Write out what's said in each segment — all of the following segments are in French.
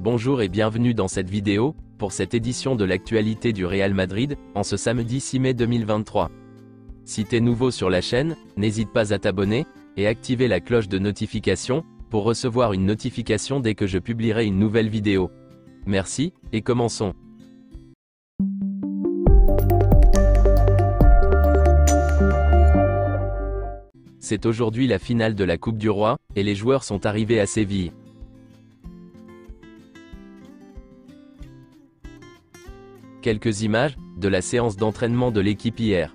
Bonjour et bienvenue dans cette vidéo, pour cette édition de l'actualité du Real Madrid, en ce samedi 6 mai 2023. Si t'es nouveau sur la chaîne, n'hésite pas à t'abonner, et activer la cloche de notification, pour recevoir une notification dès que je publierai une nouvelle vidéo. Merci, et commençons. C'est aujourd'hui la finale de la Coupe du Roi, et les joueurs sont arrivés à Séville. Quelques images de la séance d'entraînement de l'équipe hier.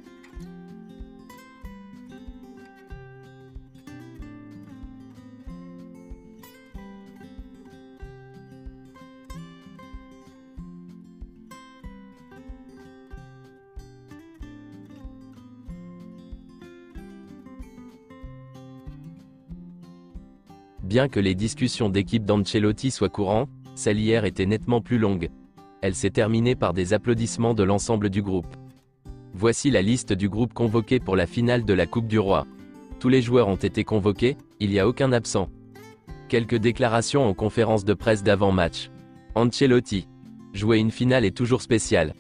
Bien que les discussions d'équipe d'Ancelotti soient courantes, celle hier était nettement plus longue. Elle s'est terminée par des applaudissements de l'ensemble du groupe. Voici la liste du groupe convoqué pour la finale de la Coupe du Roi. Tous les joueurs ont été convoqués, il n'y a aucun absent. Quelques déclarations en conférence de presse d'avant-match. Ancelotti. Jouer une finale est toujours spécial.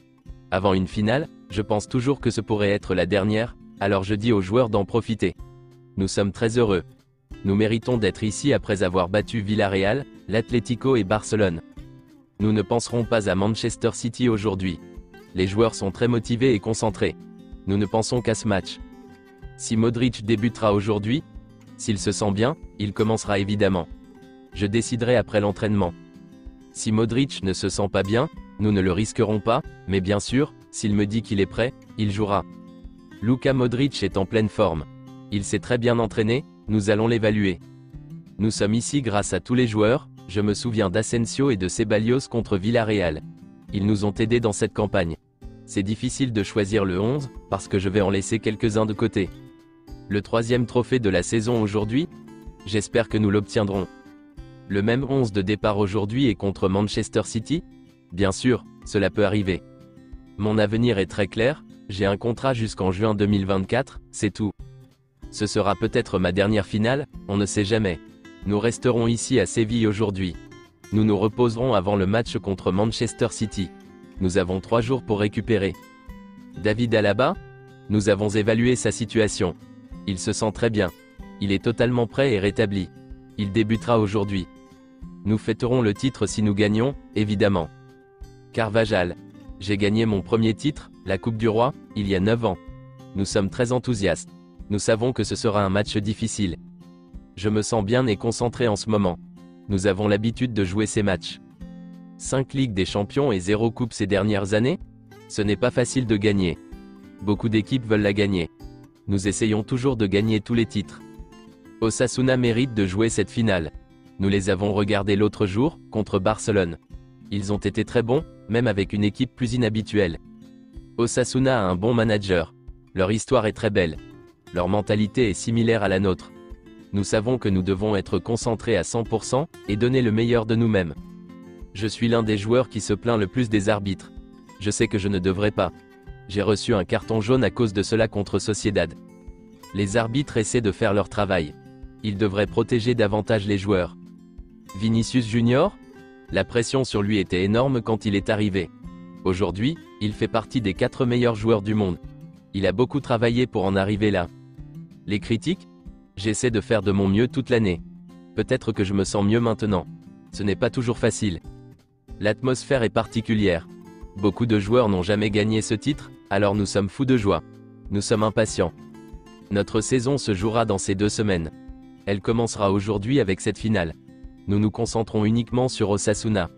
Avant une finale, je pense toujours que ce pourrait être la dernière, alors je dis aux joueurs d'en profiter. Nous sommes très heureux. Nous méritons d'être ici après avoir battu Villarreal, l'Atlético et Barcelone. Nous ne penserons pas à Manchester City aujourd'hui. Les joueurs sont très motivés et concentrés. Nous ne pensons qu'à ce match. Si Modric débutera aujourd'hui, s'il se sent bien, il commencera évidemment. Je déciderai après l'entraînement. Si Modric ne se sent pas bien, nous ne le risquerons pas, mais bien sûr, s'il me dit qu'il est prêt, il jouera. Luka Modric est en pleine forme. Il s'est très bien entraîné, nous allons l'évaluer. Nous sommes ici grâce à tous les joueurs. Je me souviens d'Asensio et de Ceballos contre Villarreal. Ils nous ont aidés dans cette campagne. C'est difficile de choisir le 11, parce que je vais en laisser quelques-uns de côté. Le troisième trophée de la saison aujourd'hui? J'espère que nous l'obtiendrons. Le même 11 de départ aujourd'hui est contre Manchester City? Bien sûr, cela peut arriver. Mon avenir est très clair, j'ai un contrat jusqu'en juin 2024, c'est tout. Ce sera peut-être ma dernière finale, on ne sait jamais. Nous resterons ici à Séville aujourd'hui. Nous nous reposerons avant le match contre Manchester City. Nous avons 3 jours pour récupérer. David Alaba? Nous avons évalué sa situation. Il se sent très bien. Il est totalement prêt et rétabli. Il débutera aujourd'hui. Nous fêterons le titre si nous gagnons, évidemment. Carvajal. J'ai gagné mon premier titre, la Coupe du Roi, il y a 9 ans. Nous sommes très enthousiastes. Nous savons que ce sera un match difficile. Je me sens bien et concentré en ce moment. Nous avons l'habitude de jouer ces matchs. 5 Ligues des Champions et 0 Coupe ces dernières années? Ce n'est pas facile de gagner. Beaucoup d'équipes veulent la gagner. Nous essayons toujours de gagner tous les titres. Osasuna mérite de jouer cette finale. Nous les avons regardés l'autre jour, contre Barcelone. Ils ont été très bons, même avec une équipe plus inhabituelle. Osasuna a un bon manager. Leur histoire est très belle. Leur mentalité est similaire à la nôtre. Nous savons que nous devons être concentrés à 100% et donner le meilleur de nous-mêmes. Je suis l'un des joueurs qui se plaint le plus des arbitres. Je sais que je ne devrais pas. J'ai reçu un carton jaune à cause de cela contre Sociedad. Les arbitres essaient de faire leur travail. Ils devraient protéger davantage les joueurs. Vinicius Junior? La pression sur lui était énorme quand il est arrivé. Aujourd'hui, il fait partie des 4 meilleurs joueurs du monde. Il a beaucoup travaillé pour en arriver là. Les critiques? J'essaie de faire de mon mieux toute l'année. Peut-être que je me sens mieux maintenant. Ce n'est pas toujours facile. L'atmosphère est particulière. Beaucoup de joueurs n'ont jamais gagné ce titre, alors nous sommes fous de joie. Nous sommes impatients. Notre saison se jouera dans ces 2 semaines. Elle commencera aujourd'hui avec cette finale. Nous nous concentrons uniquement sur Osasuna.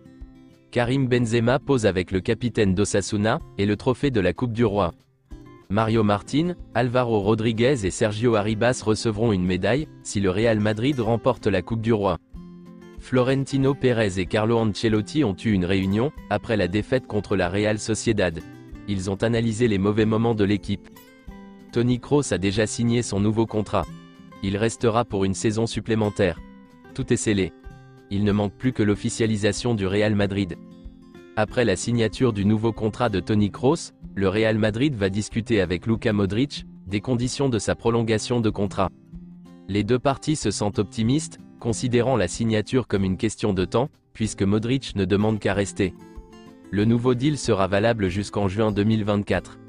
Karim Benzema pose avec le capitaine d'Osasuna, et le trophée de la Coupe du Roi. Mario Martin, Alvaro Rodriguez et Sergio Arribas recevront une médaille, si le Real Madrid remporte la Coupe du Roi. Florentino Pérez et Carlo Ancelotti ont eu une réunion, après la défaite contre la Real Sociedad. Ils ont analysé les mauvais moments de l'équipe. Toni Kroos a déjà signé son nouveau contrat. Il restera pour une saison supplémentaire. Tout est scellé. Il ne manque plus que l'officialisation du Real Madrid. Après la signature du nouveau contrat de Toni Kroos, le Real Madrid va discuter avec Luka Modric des conditions de sa prolongation de contrat. Les deux parties se sentent optimistes, considérant la signature comme une question de temps, puisque Modric ne demande qu'à rester. Le nouveau deal sera valable jusqu'en juin 2024.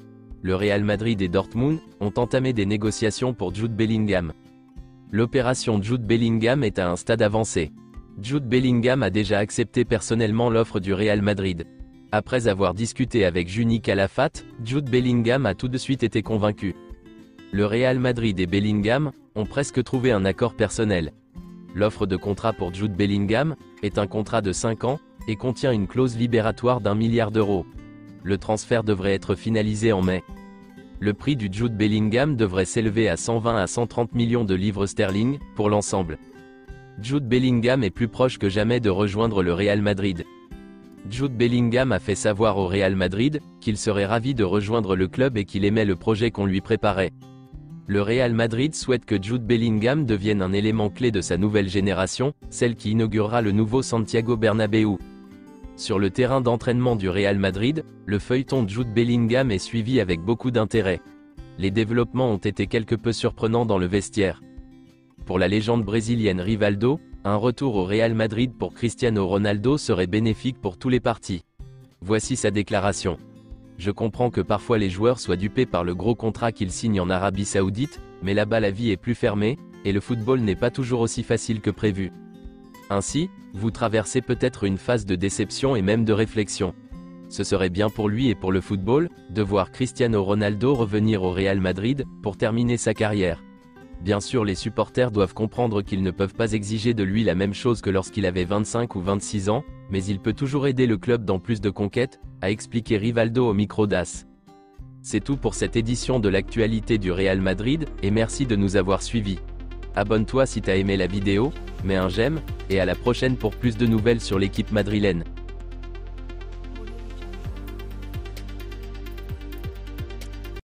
Le Real Madrid et Dortmund ont entamé des négociations pour Jude Bellingham. L'opération Jude Bellingham est à un stade avancé. Jude Bellingham a déjà accepté personnellement l'offre du Real Madrid. Après avoir discuté avec Juni Calafate, Jude Bellingham a tout de suite été convaincu. Le Real Madrid et Bellingham ont presque trouvé un accord personnel. L'offre de contrat pour Jude Bellingham est un contrat de 5 ans et contient une clause libératoire d'1 milliard d'euros. Le transfert devrait être finalisé en mai. Le prix du Jude Bellingham devrait s'élever à 120 à 130 millions de livres sterling pour l'ensemble. Jude Bellingham est plus proche que jamais de rejoindre le Real Madrid. Jude Bellingham a fait savoir au Real Madrid qu'il serait ravi de rejoindre le club et qu'il aimait le projet qu'on lui préparait. Le Real Madrid souhaite que Jude Bellingham devienne un élément clé de sa nouvelle génération, celle qui inaugurera le nouveau Santiago Bernabéu. Sur le terrain d'entraînement du Real Madrid, le feuilleton de Jude Bellingham est suivi avec beaucoup d'intérêt. Les développements ont été quelque peu surprenants dans le vestiaire. Pour la légende brésilienne Rivaldo, un retour au Real Madrid pour Cristiano Ronaldo serait bénéfique pour tous les partis. Voici sa déclaration. Je comprends que parfois les joueurs soient dupés par le gros contrat qu'ils signent en Arabie Saoudite, mais là-bas la vie est plus fermée, et le football n'est pas toujours aussi facile que prévu. Ainsi, vous traversez peut-être une phase de déception et même de réflexion. Ce serait bien pour lui et pour le football, de voir Cristiano Ronaldo revenir au Real Madrid, pour terminer sa carrière. Bien sûr, les supporters doivent comprendre qu'ils ne peuvent pas exiger de lui la même chose que lorsqu'il avait 25 ou 26 ans, mais il peut toujours aider le club dans plus de conquêtes, a expliqué Rivaldo au micro d'AS. C'est tout pour cette édition de l'actualité du Real Madrid, et merci de nous avoir suivis. Abonne-toi si t'as aimé la vidéo, mets un j'aime, et à la prochaine pour plus de nouvelles sur l'équipe madrilène.